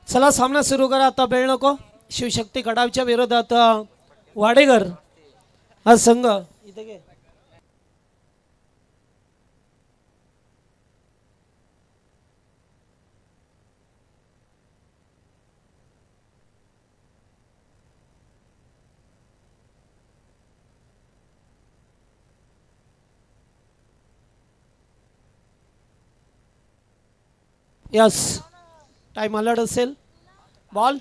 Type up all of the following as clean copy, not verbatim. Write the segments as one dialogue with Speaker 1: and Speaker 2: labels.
Speaker 1: चला सामना सुरू करा. आता वेळ नको. शिवशक्ती कडावच्या विरोधात वाडेगर हा संघ. इथे घे. यस टाइम अलर्ट असेल. बॉल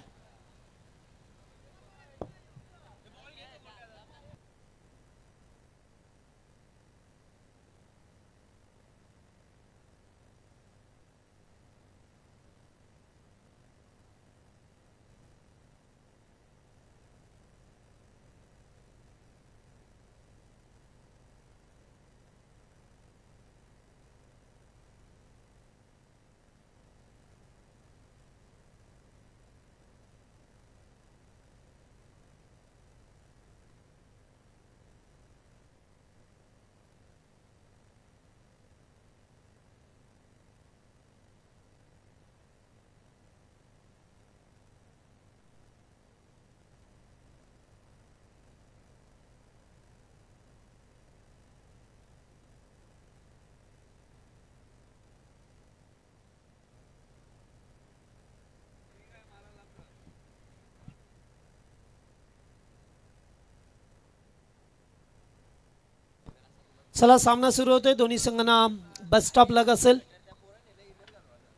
Speaker 1: चला सामना सुरू होतोय. दोन्ही संघांना बस स्टॉप लग असेल.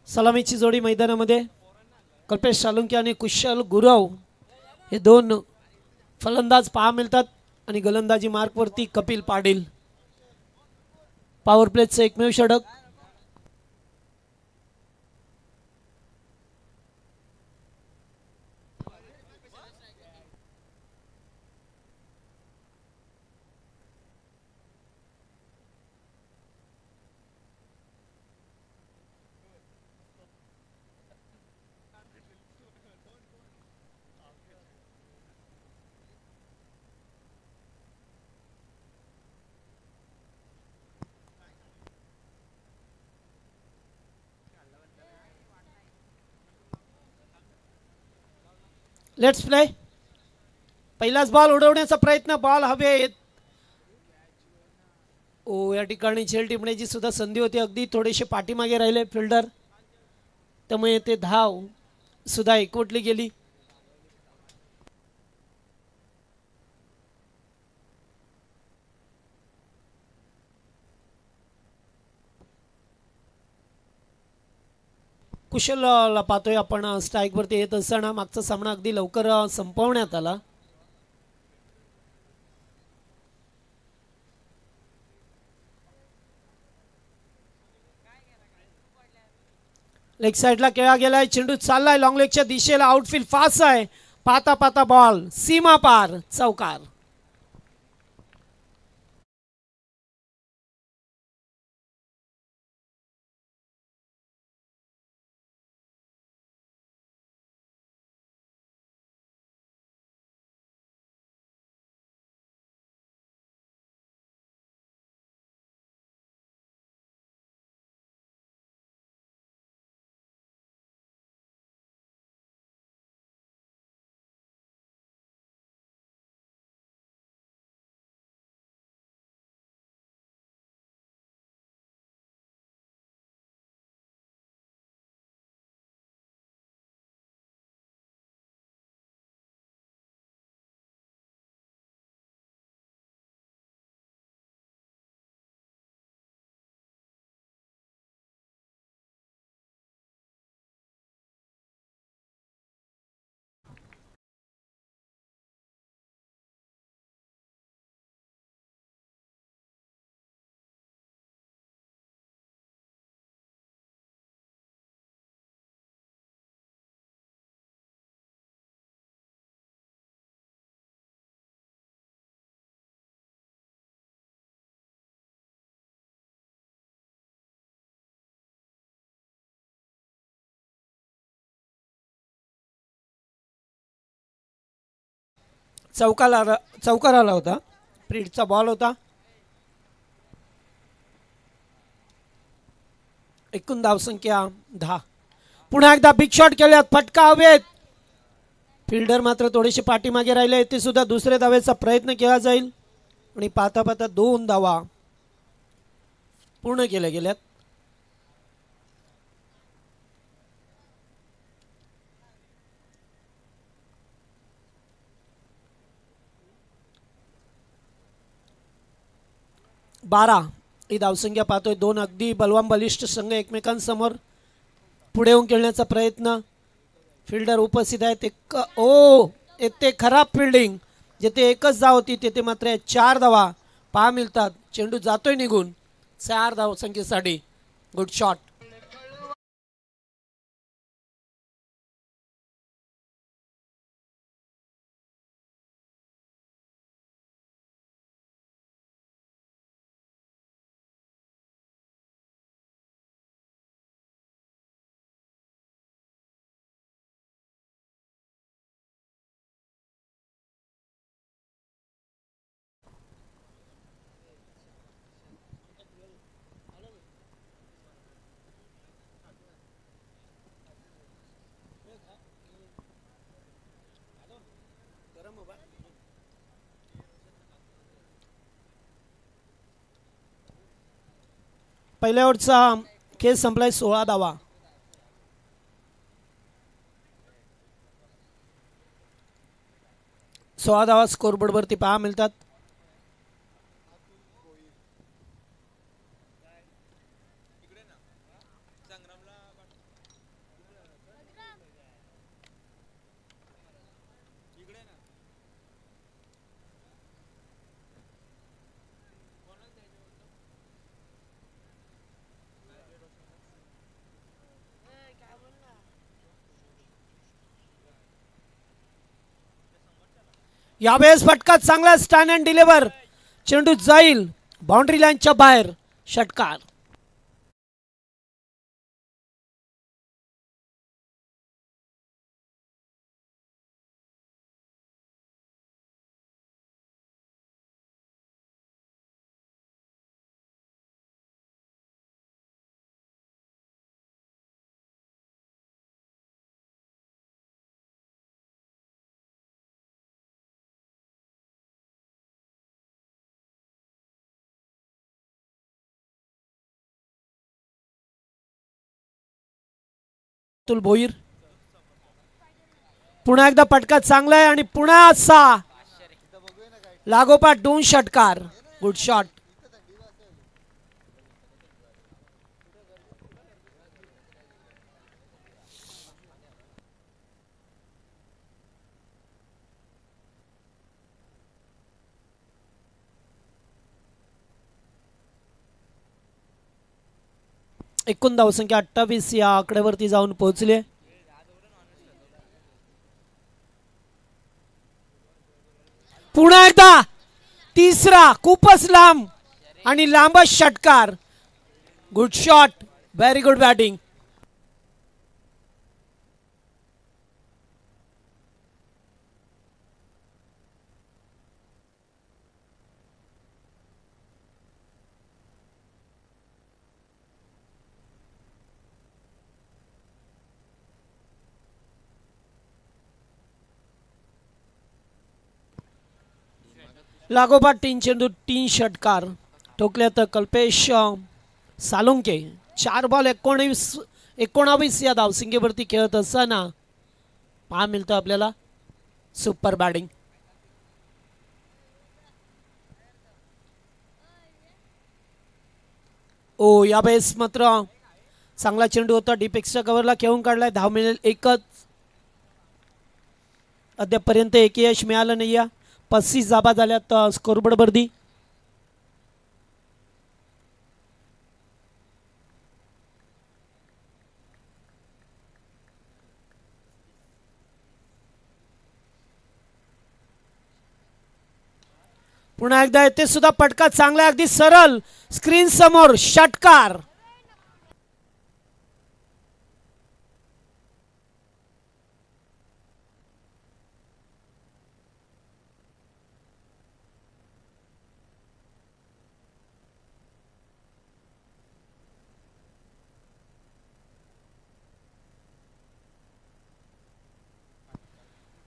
Speaker 1: सलामीची जोडी मैदानामध्ये. कल्पेश सालुंके आणि कुशल गुरव हे दोन फलंदाज पहा मिळतात आणि गोलंदाजी मार्कवरती कपिल पाटील. पॉवर प्लेचं एकमेव षटक. Let's play. पहिलाच बॉल उडवण्याचा प्रयत्न. बॉल हवेत. ओ या ठिकाणी झेल टिपण्याची सुद्धा संधी होती. अगदी थोडेसे पाठीमागे राहिले फिल्डर, त्यामुळे ते धाव सुद्धा एकवटली गेली. कुशलला पाहतोय आपण स्ट्राईक वरती येत असताना. मागचा सामना अगदी लवकर संपवण्यात आला. लेग साइडला खेळा गेलाय. चेंडू चाललाय लॉंग लेगच्या दिशेला. आउटफील्ड फास्ट आहे. पाहता पाहता बॉल सीमा पार. चौकार. चौकार आला होता. प्रीडचा बॉल होता. एकूण धावसंख्या 10. पुन्हा एकदा बिग शॉट केल्यात, फटका हवेत. फिल्डर मात्र थोडेसे पाठीमागे राहिले. ते सुद्धा दुसऱ्या धावेचा प्रयत्न केला जाईल आणि पाहता पाहता 2 धावा पूर्ण केल्या गेल्यात. बारा ही धावसंख्या पाहतोय. 2 अगदी बलवान बलिष्ठ संघ एकमेकांसमोर पुढे येऊन खेळण्याचा प्रयत्न. फिल्डर उपस्थित आहेत. येथे खराब फिल्डिंग. जेथे एकच धाव होती तेथे मात्र 4 धावा पहा मिळतात. चेंडू जातोय निघून. 4 धावसंख्येसाठी गुड शॉट. पहिल्या ओव्हरचा खेळ संपलाय. 16 धावा. स्कोरबोर्ड वरती पहा मिळतात. यावेळेस फटका चांगला. Stand and deliver. चेंडू जाईल बाउंड्री लाईनच्या बाहेर. षटकार. भोईर. पुन्हा एकदा फटका चांगला आहे आणि पुन्हा असा लागोपाठ 2 षटकार. Good shot. एकूण धावसंख्या 28 या आकड्यावरती जाऊन पोहोचले. पुन्हा एकदा तिसरा खूपच लांब आणि लांबच षटकार. Good shot. Very good batting. लागोपाठ 3 चेंडू 3 षटकार ठोकल्यात कल्पेश सालुंके. 4 बॉल 19 या धावसंख्येवरती खेळत असताना पहा मिळतं आपल्याला सुपर बॅटिंग. यावेळेस मात्र चांगला चेंडू होता. डीपेक्सच्या कव्हरला खेळून काढलाय. धाव मिळेल एकच. अद्यापर्यंत एक यश मिळालं नाही. 35 धावा झाल्यात स्कोरबोर्ड वरती. पुन्हा एकदा येथे सुद्धा फटका चांगला. अगदी सरळ स्क्रीन समोर षटकार.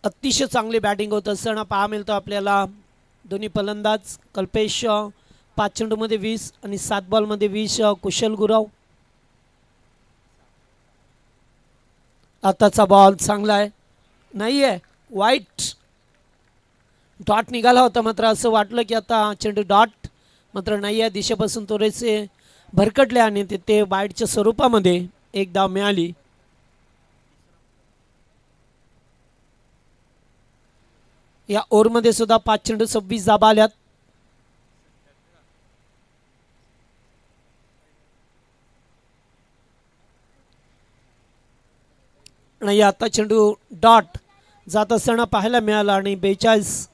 Speaker 1: अतिशय चांगली बॅटिंग होत असताना पाहा मिळतो आपल्याला. दोन्ही फलंदाज कल्पेश 5 चेंडूमध्ये 20 आणि 7 बॉलमध्ये 20. कुशल गुराव. आताचा बॉल चांगला आहे, नाही आहे, वाईट डॉट निघाला होता. मात्र असं वाटलं की आता चेंडू डॉट, मात्र नाही आहे. दिशेपासून थोडेसे भरकटले आणि ते वाईटच्या स्वरूपामध्ये एक धाव मिळाली. या ओव्हरमध्ये सुद्धा 5 चेंडू 26 धाबा आल्यात. आणि आता चेंडू डॉट जात असताना पाहायला मिळाला आणि 42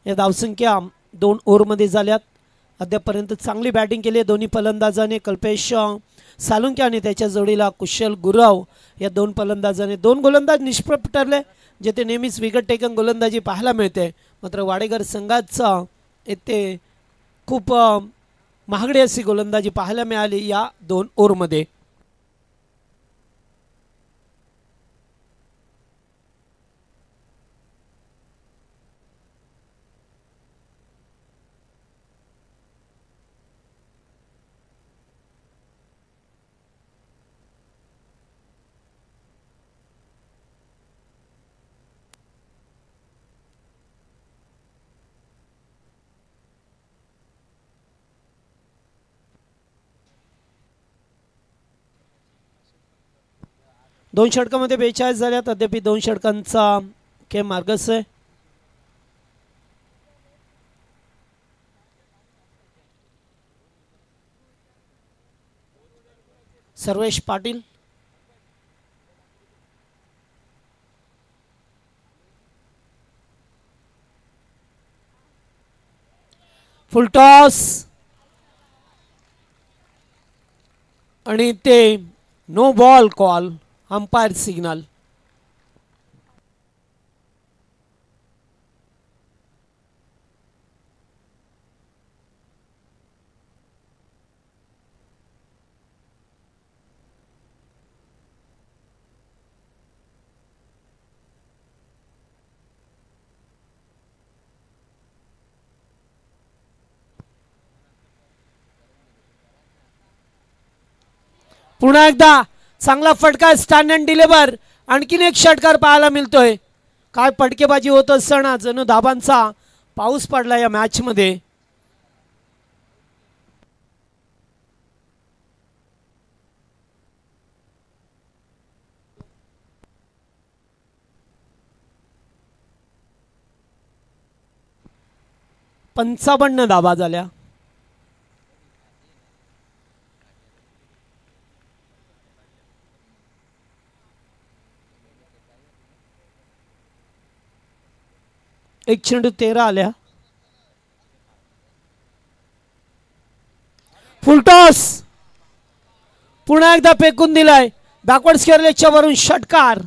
Speaker 1: या धावसंख्या 2 ओव्हरमध्ये झाल्यात. अद्यापर्यंत चांगली बॅटिंग केली दोन्ही फलंदाजाने. कल्पेश सालुंके आणि त्याच्या जोडीला कुशल गुराव या 2 फलंदाजाने. 2 गोलंदाज निष्प्रभ ठरले, जेथे नेहमीच विकेट टेकन गोलंदाजी पाहायला मिळते. मात्र वाडेकर संघाचा येथे खूप महागडी अशी गोलंदाजी पाहायला मिळाली या 2 ओव्हरमध्ये. दोन षटकामध्ये 42 झाल्यात. अद्याप 2 षटकांचा खेळ मार्गस्थ आहे. सर्वेश पाटील, फुलटॉस आणि ते no ball call, umpire signal. पुन्हा एकदा चांगला फटका, स्टॅन्ड अँड डिलिव्हर. आणखीन एक षटकार पाहायला मिळतोय. काय फटकेबाजी होत असताना जणू धाबांचा पाऊस पडला या मॅच मध्ये. पंचावन्न धाबा झाल्या. एक चेंडू 13 आल्या. फुलटॉस पुन्हा एकदा फेकून दिलाय. बॅकवर्ड स्क्वेअरलेगच्या वरून षटकार.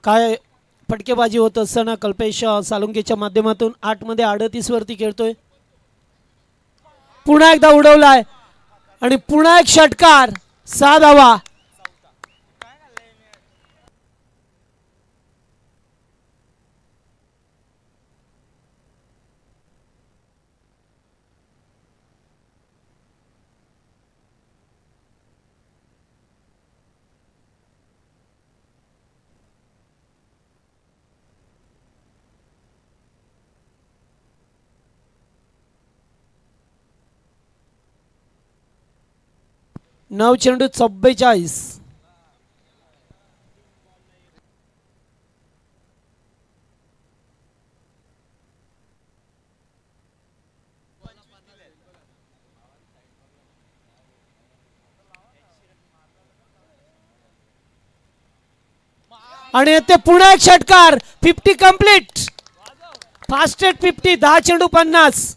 Speaker 1: काय फटकेबाजी होत असताना कल्पेश सालुंकेच्या माध्यमातून 8 मध्ये 38 वरती खेळतोय. पुन्हा एकदा उडवलाय आणि पुन्हा एक षटकार. 6 धावा. 9 चेंडू 44. आणि येथे पुन्हा एक षटकार. 50 कंप्लीट. फास्टेस्ट 50. 10 चेंडू 50.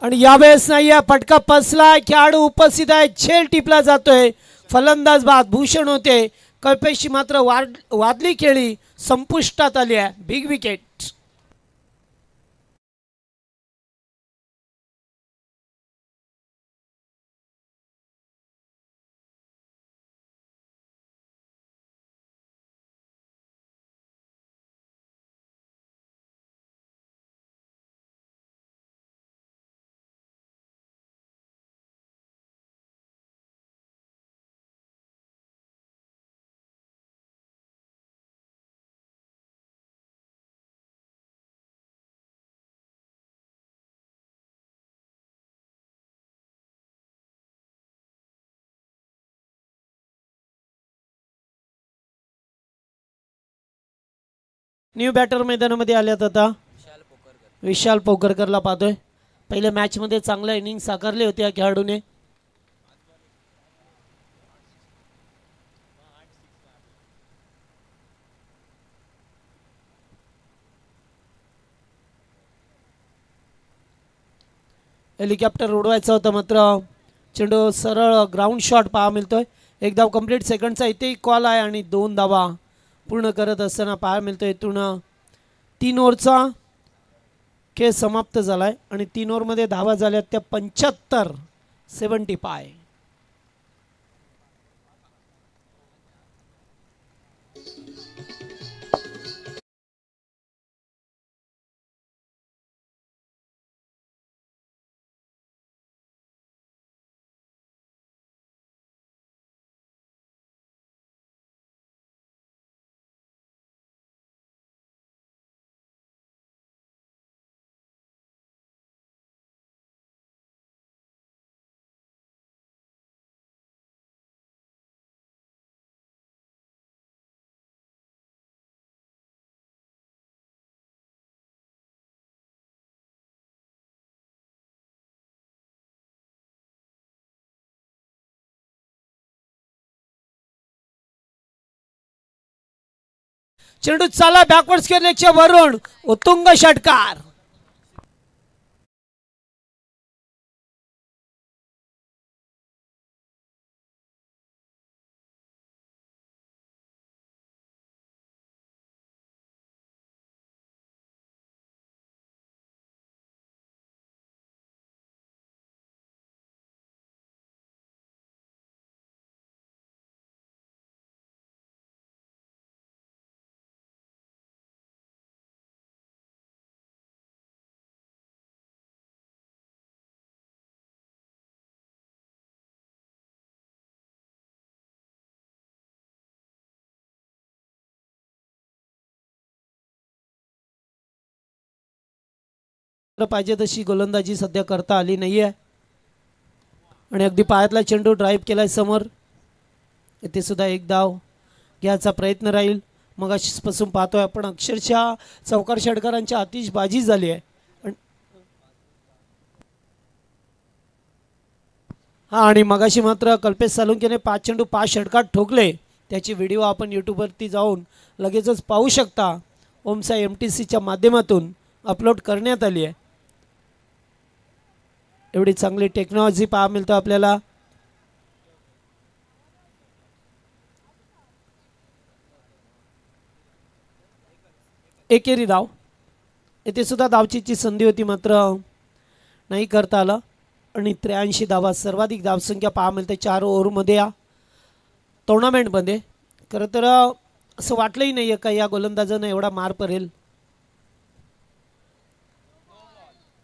Speaker 1: आणि यावेळेस नाही आहे. फटका फसलाय. खेळाडू उपस्थित आहे. झेल टिपला जातोय. फलंदाज बाद भूषण होते. कल्पेशची मात्र वादली खेळी संपुष्टात आली आहे. Big wicket. न्यू बॅटर मैदानामध्ये आल्यात आता. विशाल पोकरकरला पाहतोय. पहिल्या मॅच मध्ये चांगला इनिंग साकारले होते या खेळाडूने. हेलिकॉप्टर उडवायचा होता मात्र चेंडू सरळ ग्राउंड शॉट पाहा मिळतोय. एक धाव कंप्लीट. सेकंडचा इथेही कॉल आहे आणि 2 धावा पूर्ण करत असताना पाहायला मिळतोय. इथून 3 ओव्हरचा खेळ समाप्त झालाय आणि 3 ओव्हरमध्ये धावा झाल्या त्या 75. 75. चेंडू चाला बॅकवर्ड्स केल्याच्या वरून उत्तुंग षटकार. पाहिजे तशी गोलंदाजी सध्या करता आली नाहीये आणि अगदी पायातला चेंडू ड्राईव्ह केलाय समोर. इथे सुद्धा एक धाव घ्यायचा प्रयत्न राहील. मग अशीपासून पाहतोय आपण अक्षरशः चौकार षटकारांची आतिषबाजी झाली आहे. हा आणि मगाशी मात्र कल्पेश सालुंकेने 5 चेंडू 5 षटकार ठोकले. त्याची व्हिडिओ आपण यूट्यूबवरती जाऊन लगेचच पाहू शकता. ओमसा MTCच्या माध्यमातून अपलोड करण्यात आली आहे. एवढी चांगली टेक्नॉलॉजी पाहा मिळतो आपल्याला. एकेरी धाव. इथे सुद्धा धावचीची संधी होती मात्र नाही करता आलं आणि 83 धावा सर्वाधिक धावसंख्या पाहा मिळते 4 ओव्हरमध्ये या टुर्नामेंटमध्ये. खरं तर असं वाटलंही नाही आहे का या गोलंदाजानं एवढा मार पडेल.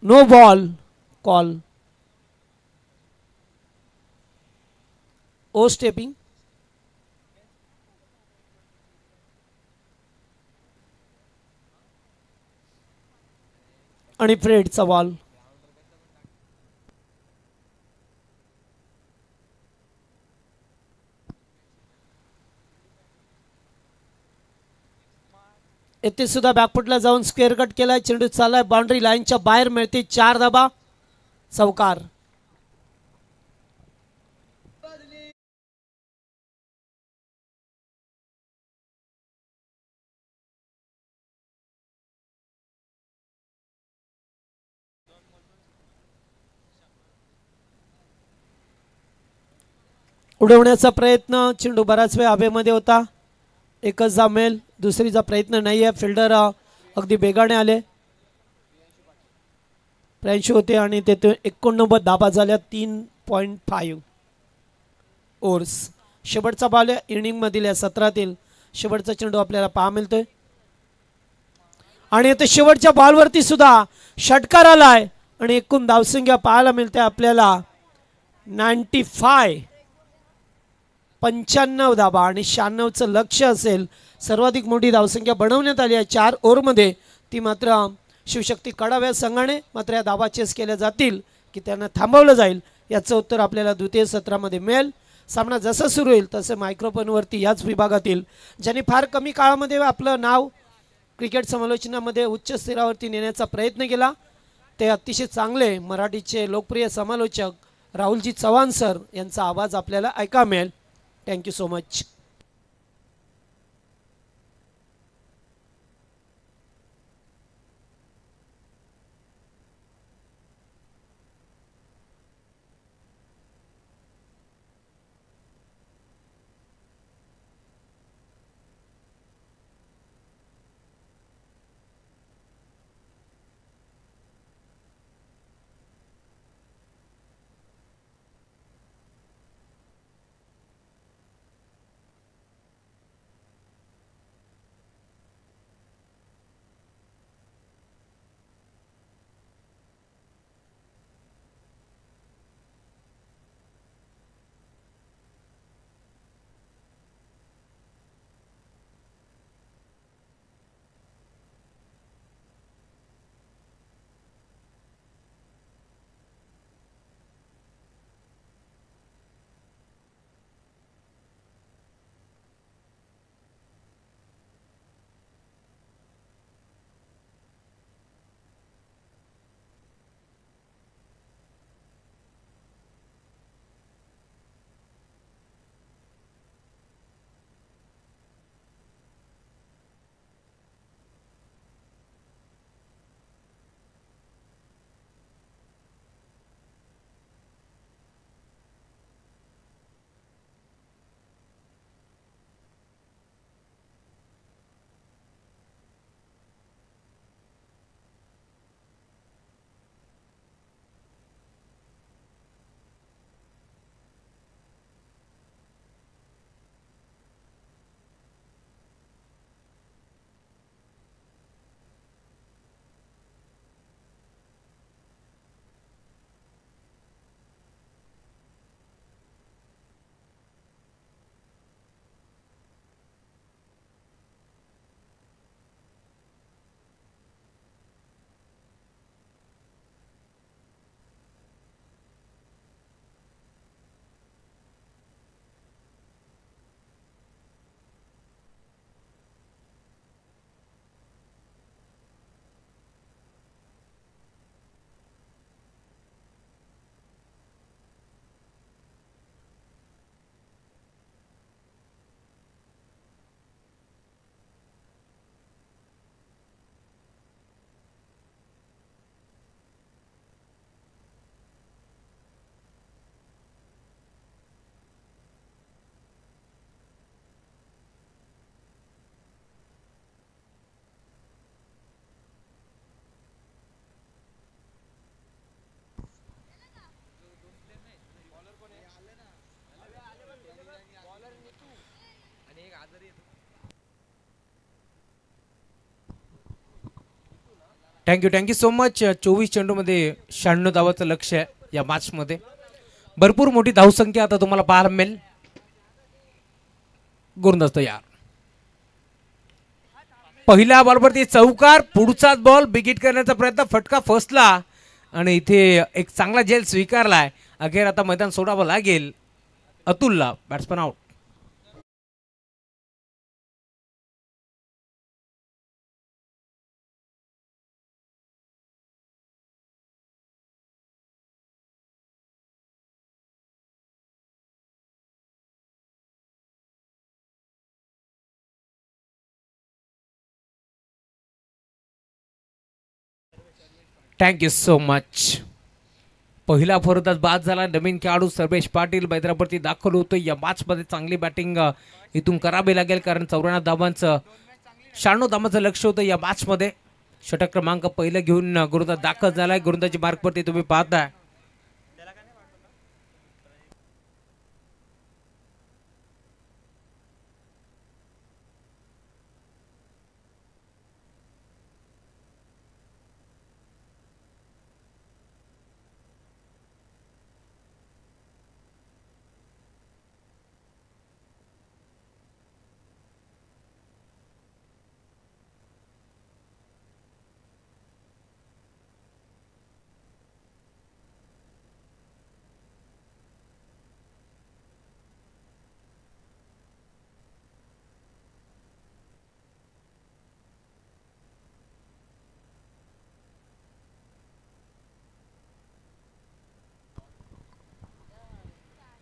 Speaker 1: No ball call. ओ स्टेपिंग आणि फ्रेडचा बॉल. येथे सुद्धा बॅकफुटला जाऊन स्क्वेअर कट केलाय. चेंडू चाललाय बाउंड्री लाईनच्या बाहेर मिळते 4 धाबा. चौकार. उडवण्याचा प्रयत्न. चेंडू बराच वेळ हवेमध्ये होता. एकच जमेल दुसरीचा प्रयत्न नाही आहे. फिल्डर अगदी बेगाने आले. 83 होते आणि तेथे 89 धाबा झाल्या 3.5 ओव्हर्स. शेवटचा बॉल इनिंगमधील या सत्रातील शेवटचा चेंडू आपल्याला पाहा मिळतोय आणि आता शेवटच्या बॉलवरती सुद्धा षटकार आलाय आणि एकूण धावसंख्या पाहायला मिळते आपल्याला 95. 95 धाबा आणि 96चं लक्ष असेल. सर्वाधिक मोठी धावसंख्या बनवण्यात आली आहे 4 ओव्हरमध्ये. ती मात्र शिवशक्ती कडाव्या संघाने. मात्र या धाबा चेस केल्या जातील की त्यांना थांबवलं जाईल याचं उत्तर आपल्याला द्वितीय सत्रामध्ये मिळेल. सामना जसा सुरू होईल तसे मायक्रोफोनवरती याच विभागातील ज्यांनी फार कमी काळामध्ये आपलं नाव क्रिकेट समालोचनामध्ये उच्च स्तरावरती नेण्याचा प्रयत्न केला ते अतिशय चांगले मराठीचे लोकप्रिय समालोचक राहुलजी चव्हाण सर यांचा आवाज आपल्याला ऐका मिळेल. Thank you so much.
Speaker 2: Thank you so much. 24 चेंडूमध्ये 96 धावाचं लक्ष आहे या मॅचमध्ये. भरपूर मोठी धावसंख्या आता तुम्हाला पाहायला मिळेल. गोलंदाज तयार. पहिल्या बॉलवरती चौकार, पुढचाच बॉल बिगिट करण्याचा प्रयत्न, फटका फसला आणि इथे एक चांगला झेल स्वीकारलाय. अखेर आता मैदान सोडावं लागेल अतुलला. Batsman out. Thank you so much. पहिला फलंदाज बाद झाला. नवीन खेळाडू सर्वेश पाटील मैदानावरती दाखल होतो. या मॅचमध्ये चांगली बॅटिंग इथून करावी लागेल, कारण 94 धावांचं 96 धावांचं लक्ष होतं या मॅचमध्ये. षटक क्रमांक पहिलं घेऊन गोलंदाज दाखल झालाय. गोलंदाजी मार्कवरती तुम्ही पाहताय.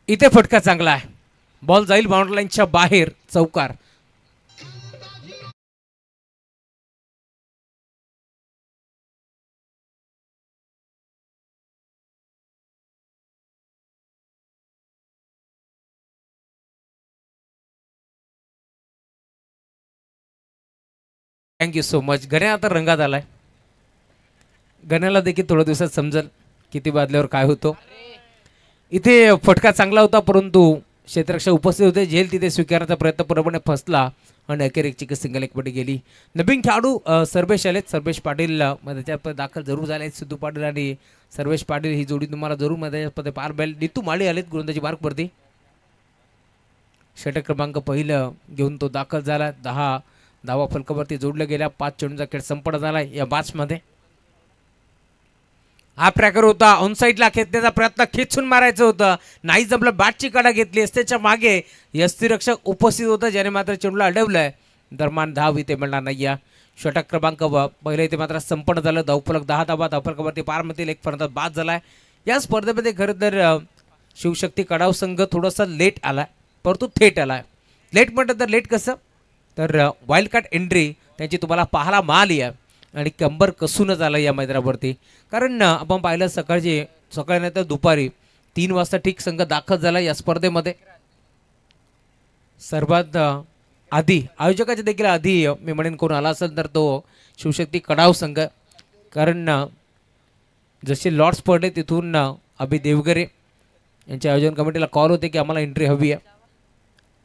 Speaker 2: इथे फटका चांगला आहे. बॉल जाईल बाउंड्री लाईनच्या बाहेर. चौकार. Thank you so much. गण्या आता रंगात आलाय. गण्याला देखील थोड्या दिवसात समजेल किती बादल्यावर काय होतो. इथे फटका चांगला होता, परंतु क्षेत्ररक्षक उपस्थित होते. झेल तिथे स्वीकारण्याचा प्रयत्न पूर्णपणे फसला आणि अखेर एक चिकन सिंगल एकपटी गेली. नवीन खेळाडू सर्वेश आलेत. सर्वेश पाटील त्याच्यात दाखल जरूर झाले आहेत. सिद्धू पाटील आणि सर्वेश पाटील ही जोडी तुम्हाला जरूर त्याच्यामध्ये पार मिळेल. नितू माळी आलेत गोलंदाजी मार्कवरती. षटक क्रमांक पहिलं घेऊन तो दाखल झाला. 10 धावा फलकावरती जोडल्या गेल्या. 5 चेंडूचा खेळ संपन्न झाला या मॅचमध्ये. हा प्रकार होता. ऑनसाईडला खेचण्याचा प्रयत्न, खेचून मारायचं होतं, नाही जमलं. बॅटची कडा घेतली. त्याच्या मागे यष्टीरक्षक उपस्थित होता, ज्याने मात्र चेंडूला अडवलंय. दरम्यान धाव इथे मिळणार नाही. या षटक क्रमांक पहिलं इथे मात्र संपन्न झालं. धावफलक 10 धावा धावफलकावरती पार मध्ये. एक फलंदाज बाद झालाय. या स्पर्धेमध्ये खरं तर शिवशक्ती कडाव संघ थोडासा लेट आलाय, परंतु थेट आलाय. लेट म्हटलं तर लेट कसं, तर वाईल्ड कार्ड एंट्री त्यांची तुम्हाला पाहायला मिळाली आहे आणि कंबर कसूनच आलं या मैदानावरती. कारण आपण पाहिलं सकाळी नाही तर दुपारी 3 वाजता ठीक संघ दाखल झाला या स्पर्धेमध्ये. सर्वात आधी आयोजकाच्या देखील आधी मी म्हणेन कोण आला असेल तर तो शिवशक्ती कडाव संघ. कारण जसे लॉर्ड्स पडले तिथून अभि देवगरे यांच्या आयोजन कमिटीला कॉल होते की आम्हाला एंट्री हवी आहे,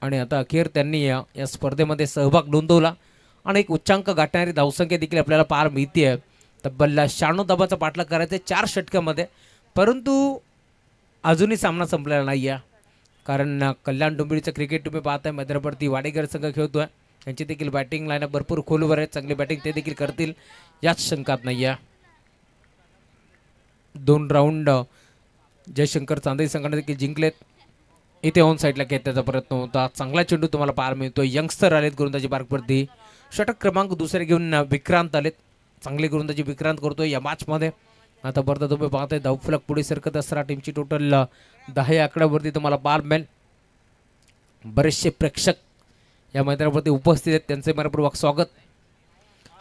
Speaker 2: आणि आता अखेर त्यांनी या स्पर्धेमध्ये सहभाग नोंदवला आणि एक उच्चांक गाठणारी धावसंख्या देखील आपल्याला पार मिळते. तब्बल 96 धावाचा पाठलाग करायचा 4 षटकामध्ये, परंतु अजूनही सामना संपलेला नाही आहे. कारण कल्याण डोंबिवलीचं क्रिकेट तुम्ही पाहताय. मैदानावरती वाडेकर संघ खेळतोय. त्यांची देखील बॅटिंग लाईनअप भरपूर खोलवर आहे. चांगली बॅटिंग ते देखील करतील याच शंकात नाही आहे. 2 राऊंड जयशंकर चांदई संघाने देखील जिंकलेत. इथे ऑन साईडला खेळण्याचा प्रयत्न होता. चांगला चेंडू तुम्हाला पाहायला मिळतो. यंगस्टर आलेत गोलंदाजी मार्कवरती. षटक क्रमांक दुसरे घेऊन विक्रांत आलेत. चांगली गोलंदाजी विक्रांत करतोय या मॅचमध्ये. आता परत तुम्ही पाहताय धावफलक पुढे सरकत असताना टीमची टोटल 10 आकड्यावरती तुम्हाला पाहायला मिळेल. बरेचसे प्रेक्षक या मैदानावरती उपस्थित आहेत, त्यांचे मनपूर्वक स्वागत.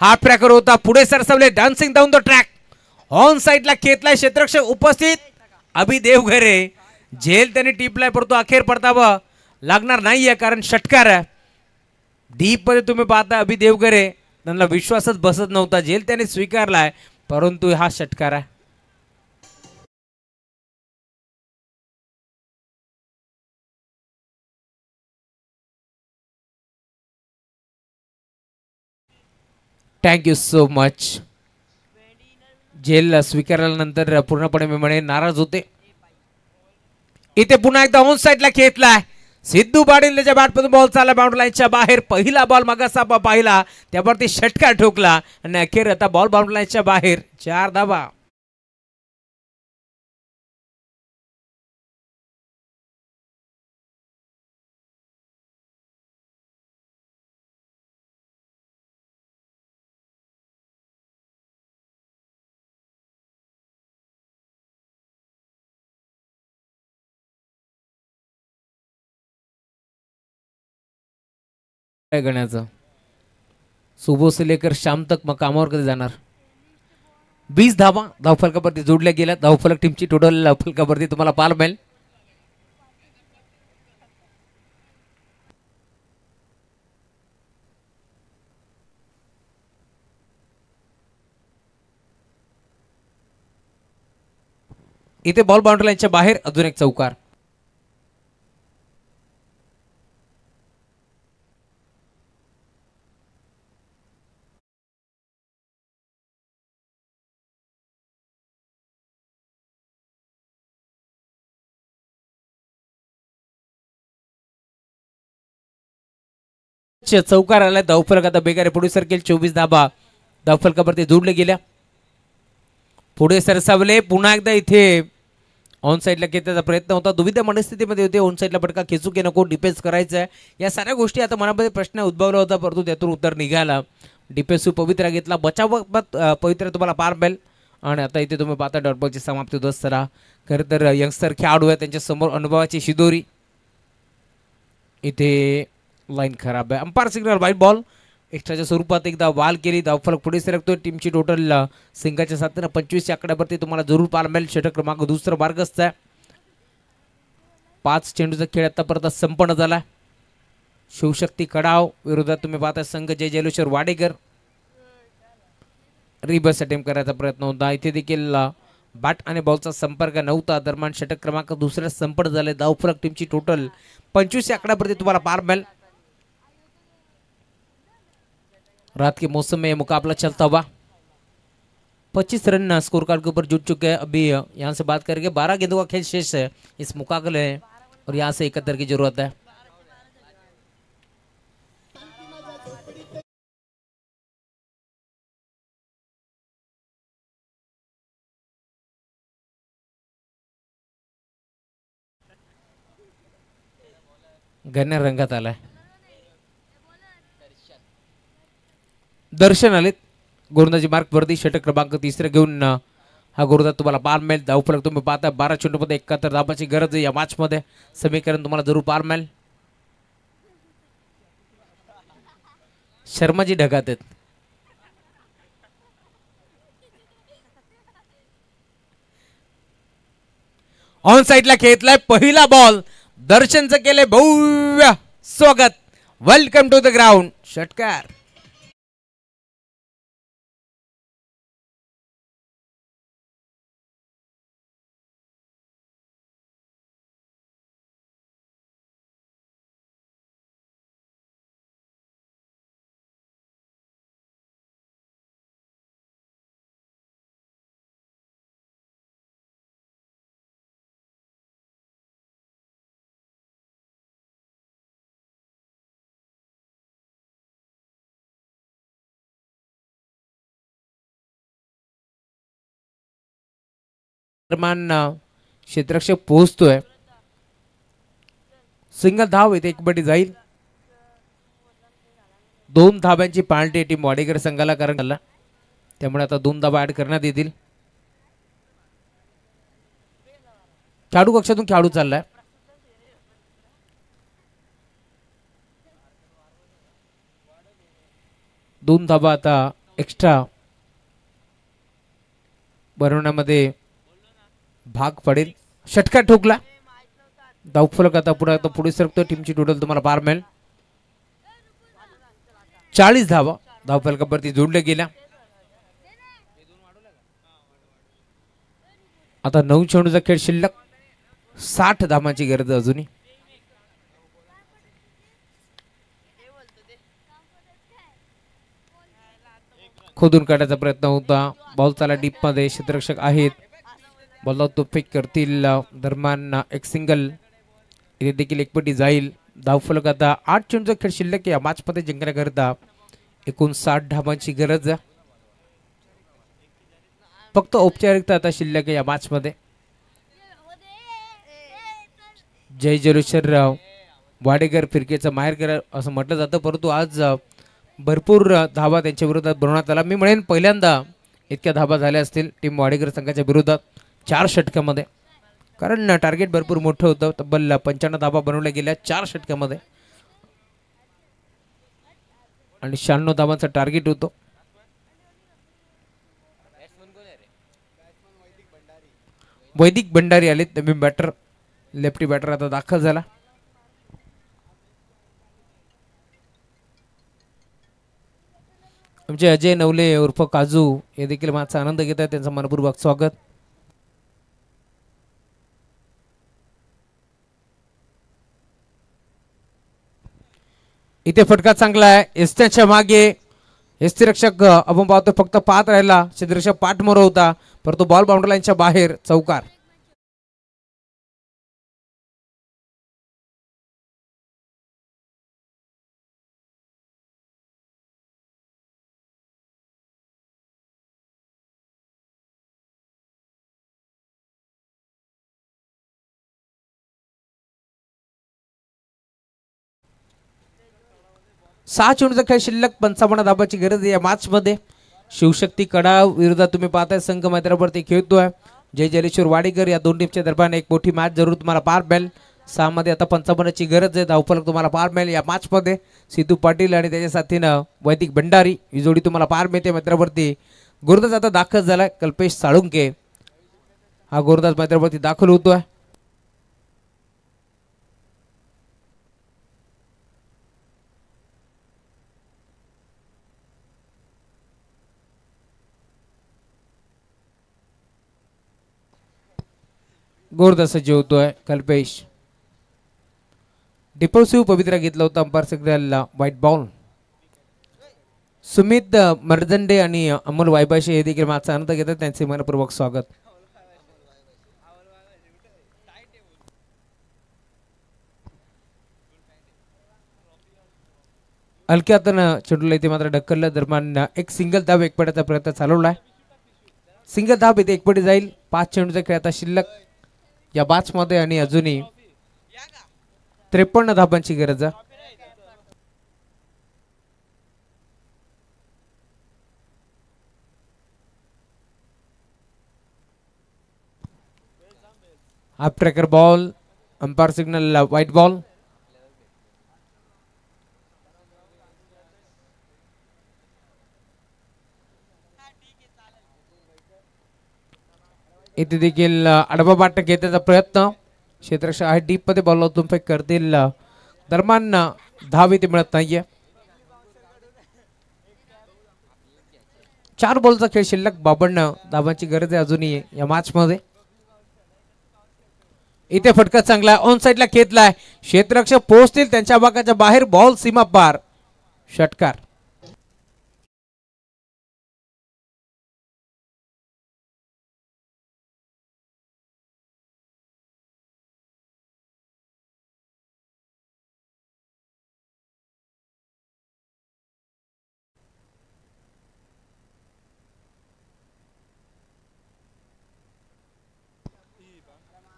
Speaker 2: हा प्रकार होता. पुढे सरसवले. Dancing down the track. On साईडला खेळलाय. क्षेत्ररक्षक उपस्थित अभि देवघरे. झेल त्यांनी टिपलाय, परंतु अखेर परतावा लागणार नाहीये, कारण षटकार आहे. डीप मध्ये तुम्ही पाहता अभि देवघरे, त्यांना विश्वासच बसत नव्हता. झेल त्याने स्वीकारलाय, परंतु हा षटकार आहे. Thank you so much. झेल स्वीकारल्यानंतर पूर्णपणे मी म्हणे नाराज होते. इथे पुन्हा एकदा ऑन साइडला खेचलाय सिद्धू पाटील. त्याच्या बॅटमधून बॉल चालला बाउंड्री लाईनच्या बाहेर. पहिला बॉल मागासा पाहिला त्यावरती षटकार ठोकला आणि अखेर आता बॉल बाउंड्री लाईनच्या बाहेर. 4 धावा. गण्याचं सुबह से लेकर शाम तक मग कामावर कधी जाणार. 20 धावा धावफलकावरती जोडल्या गेल्या. धावफलक टीमची टोटल धावफलकावरती तुम्हाला पाहायला मिळेल. इथे बॉल बाउंड्री लाईनच्या बाहेर अजून एक चौकार. चौकार आला. धावफलक आता बेगारे पुढे सरकेल. 24 धाबा धावफलकावरती जोडले गेल्या. पुढे सरसावले. पुन्हा एकदा इथे ऑन साइडला खेळण्याचा प्रयत्न होता. दुविधा मनस्थितीमध्ये होते. ऑन साइडला फटका खेचू की नको, डिफेन्स करायचा आहे, या साऱ्या गोष्टी आता मनामध्ये प्रश्न उद्भवला होता, परंतु त्यातून उत्तर निघाला. डिफेन्सिव्ह पवित्रा घेतला. बचाव पवित्रा तुम्हाला पार मिळेल. आणि आता इथे तुम्ही पाहता डॉट बॉलची समाप्ती होत असताना खरं तर यंगस्टर खेळाडू आहे त्यांच्या समोर अनुभवाची शिदोरी. इथे लाईन खराब आहे. Umpire signal wide ball. एक्स्ट्राच्या स्वरूपात एकदा वाल केली. धावफलक पुढे सरकतोय. टीमची टोटल सिंगाच्या साथीनं 25च्या आकड्यावरती तुम्हाला जरूर पाहायला मिळेल. षटक क्रमांक दुसरा मार्गस्थ आहे. 5 चेंडूचा खेळ आतापर्यंत संपन्न झाला. शिवशक्ती कडाव विरोधात तुम्ही पाहता संघ जय जयलेश्वर वाडेकर. रिबस अटेम्प्ट करायचा प्रयत्न होता. इथे देखील बॅट आणि बॉलचा संपर्क नव्हता. दरम्यान षटक क्रमांक दुसऱ्या संपन्न झाले. धावफलक टीमची टोटल 25च्या आकड्यावरती तुम्हाला पाहायला मिळेल. रात के मौसम में यह मुकाबला चलता हुआ 25 रन स्कोर कार्ड के ऊपर जुट चुके हैं. अभी यहाँ से बात करेंगे 12 गेंदों का खेल शेष है इस मुकाबले में और यहाँ से 71 की जरूरत है. गन्या रंगात आलाय. दर्शन आलेत गोलंदाजी मार्क वरती. षटक क्रमांक तिसरे घेऊन हा गोलंदाज तुम्हाला पाहायला मिळेल. धावफलक तुम्ही पाहता 12 चेंडूमध्ये 71 धावांची गरज आहे या मॅच मध्ये. समीकरण तुम्हाला जरूर पाहायला मिळेल. शर्माजी ढगात आहेत. ऑन साइडला खेळलाय. पहिला बॉल दर्शनचं केले भव्य स्वागत. Welcome to the ground. षटकार. क्षेत्ररक्षक पोहोचतोय. सिंगल धाव येते. एक बटी जाईल. 2 धाब्यांची पार्टी टीम वाडेकर संघाला कारण झाला. त्यामुळे आता 2 धाबा ऍड करण्यात येतील. खेळाडू कक्षातून खेळाडू चाललाय. दोन धाबा आता एक्स्ट्रा बनवण्यामध्ये भाग पडेल. षटकार ठोकला. धावफलक आता पुढे सरकतो. टीमची टोटल तुम्हाला पार मिळेल 40 धावा धावफलकावरती जोडल्या गेल्या. आता 9 चेंडूचा खेळ शिल्लक. 60 धावांची गरज अजूनही. खोदून काढण्याचा प्रयत्न होता. बॉल चाला डीप मध्ये, क्षेत्ररक्षक आहेत. बॉल तो फेक करतील. दरम्यान एक सिंगल, इथे देखील एकपटी जाईल. धावफलक आता 8 चेंडूचा खेळ शिल्लक या मॅच मध्ये जिंकण्याकरिता 59 धावांची गरज. फक्त औपचारिकता आता शिल्लक या मॅच मध्ये. जय जलेश्वर वाडेकर फिरकेचा माहेरकर असं म्हटलं जातं, परंतु आज भरपूर धावा त्यांच्या विरोधात बनवण्यात आला. मी म्हणेन पहिल्यांदा इतक्या धावा झाल्या असतील टीम वाडेकर संघाच्या विरोधात 4 षटकामध्ये, कारण टार्गेट भरपूर मोठं होतं. तब्बल 95 धावा बनवल्या गेल्या 4 षटकामध्ये आणि 96 धावांचं टार्गेट होतं. वैदिक भंडारी आले नवीन बॅटर, लेफ्टी बॅटर आता दाखल झाला. आमचे अजय नवले उर्फ काजू हे देखील माझा आनंद घेत आहेत, त्यांचं मनपूर्वक स्वागत. इथे फटका चांगला आहे एसट्याच्या मागे. यष्टिरक्षक आपण पाहतो फक्त पाहत राहिला, क्षेत्ररक्षक पाठमोर होता, परंतु बॉल बाउंड्री लाईनच्या बाहेर. चौकार. सहा चेंडूचा खेळ शिल्लक, 55 धाबाची गरज आहे या मॅच मध्ये. शिवशक्ती कडा विरोधात तुम्ही पाहताय संघ मैदानावरती खेळतोय. जय जलेश्वर वाडेकर या दोन टीमच्या दरम्यान एक मोठी मॅच जरूर तुम्हाला पार मिळेल. 6 मध्ये आता 55ची गरज आहे. धावफलक तुम्हाला पार मिळेल या मॅच मध्ये. सिद्धू पाटील आणि त्याच्या साथीनं वैदिक भंडारी ही जोडी तुम्हाला पार मिळते मैदानावरती. गोरदास आता दाखल झालाय. कल्पेश साळुंके हा गोरदास मैदानावरती दाखल होतोय. गोरदास जेवतोय कल्पेश. डिपोसिव्ह पवित्रा घेतला होता umpire signal wide ball. Sumit Mardande आणि अमोल वायबाशी हे देखील माझा आनंद घेतात, त्यांचे मनपूर्वक स्वागत. हलक्या हातानं चेंडूला इथे मात्र ढकललं. दरम्यान एक सिंगल धाव एकपटाचा प्रयत्न चालवलाय. सिंगल धाव इथे एकपटी जाईल. 5 चेंडूचा खेळ आता शिल्लक या मॅच मध्ये आणि अजूनही 53 धाबांची गरज. Half tracker ball, umpire signal wide ball. इथे देखील आडवा बाट घेण्याचा प्रयत्न. क्षेत्ररक्षक आहे डीप मध्ये, बॉल लावून फेक करतील. दरम्यान धाव इथे मिळत नाहीये. 4 बॉलचा खेळ शिल्लक, 52 धावांची गरज आहे अजूनही या मॅच मध्ये. इथे फटका चांगला ऑन साइडला खेचलाय. क्षेत्ररक्षक पोहोचतील त्यांच्या भागाच्या बाहेर. बॉल सीमा पार. षटकार.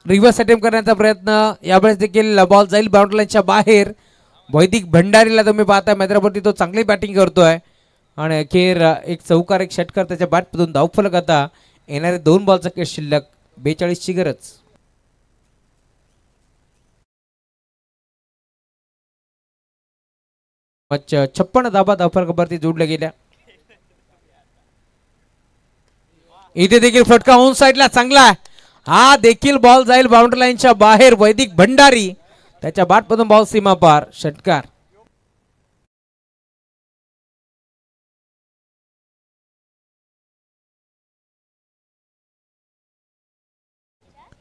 Speaker 2: रिव्हर्स अटेम्प्ट करण्याचा प्रयत्न. यावेळेस देखील बॉल जाईल बाउंड्री लाईनच्या बाहेर. वैदिक भंडारीला तुम्ही पाहताय मैदानावरती, तो चांगली बॅटिंग करतोय आणि अखेर एक चौकार एक षटकार त्याच्या बॅटमधून. धावफलक आता येणारे 2 बॉलचा खेळ शिल्लक, 42ची गरज. अच्छा 56 धाबा धावफलकावरती जोडल्या गेल्या. इथे देखील फटका ऑन साइडला चांगला. हा देखील बॉल जाईल बाउंड्री लाईनच्या बाहेर. वैदिक भंडारी त्याच्या बॅटमधून बॉल सीमा पार. षटकार.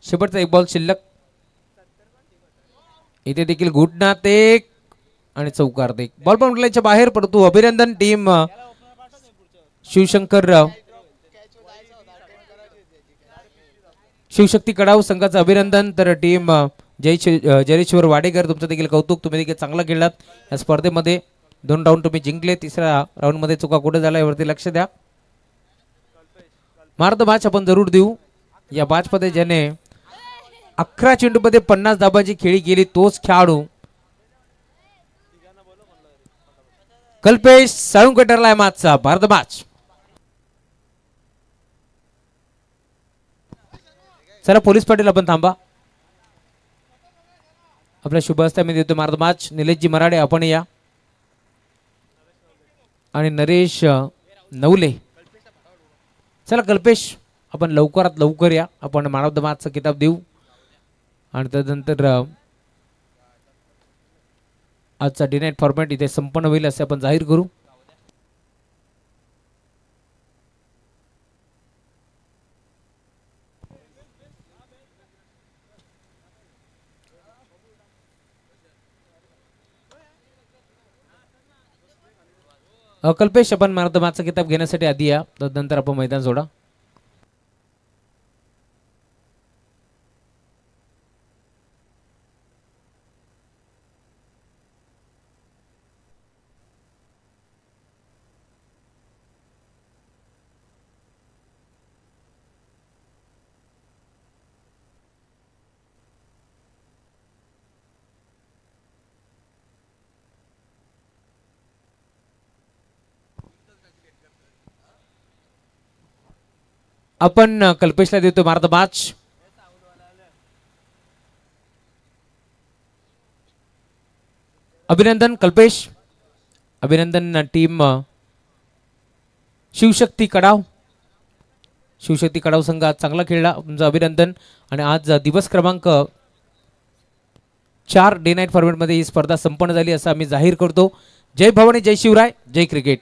Speaker 2: शेवटचा एक बॉल शिल्लक. इथे देखील घुटण्यात एक आणि चौकार एक. बॉल बाउंड्री लाईनच्या बाहेर पडतो. अभिनंदन टीम शिवशक्ती कडाव संघाचं अभिनंदन. तर टीम जयेश्वर वाडेकर तुमचं देखील कौतुक, तुम्ही देखील चांगला खेळलात या स्पर्धेमध्ये. 2 राऊंड तुम्ही जिंकले, तिसऱ्या राऊंड मध्ये चुका कुठे झाला यावरती लक्ष द्या. मार्द मॅच आपण जरूर देऊ. या मॅच मध्ये ज्याने 11 चेंडूमध्ये 50 धाबांची खेळी केली तोच खेळाडू कल्पेश साळुंके ठरलाय मॅचचा भारत मॅच. चला पोलीस पाटील आपण थांबा. आपल्या शुभ हस्ते मी देतो मार्द मॅच. निलेशजी मराडे आपण या आणि नरेश नवले. चला कल्पेश आपण लवकरात लवकर या, आपण मॅन ऑफ द मॅचचा किताब देऊ आणि त्यानंतर आजचा डे नाईट फॉर्मॅट इथे संपन्न होईल असे आपण जाहीर करू. कल्पेश आपण मॅन ऑफ द मॅचचा किताब घेण्यासाठी आधी या, त्यानंतर आपण मैदान सोडा. आपण कल्पेशला देतो मार्द मॅच. अभिनंदन कल्पेश, अभिनंदन टीम शिवशक्ती कडाव. शिवशक्ती कडाव संघ आज चांगला खेळला, तुमचं अभिनंदन. आणि आज दिवस क्रमांक 4 डे नाईट फॉर्मॅट मध्ये ही स्पर्धा संपन्न झाली असं आम्ही जाहीर करतो. जय भवानी, जय शिवराय, जय क्रिकेट.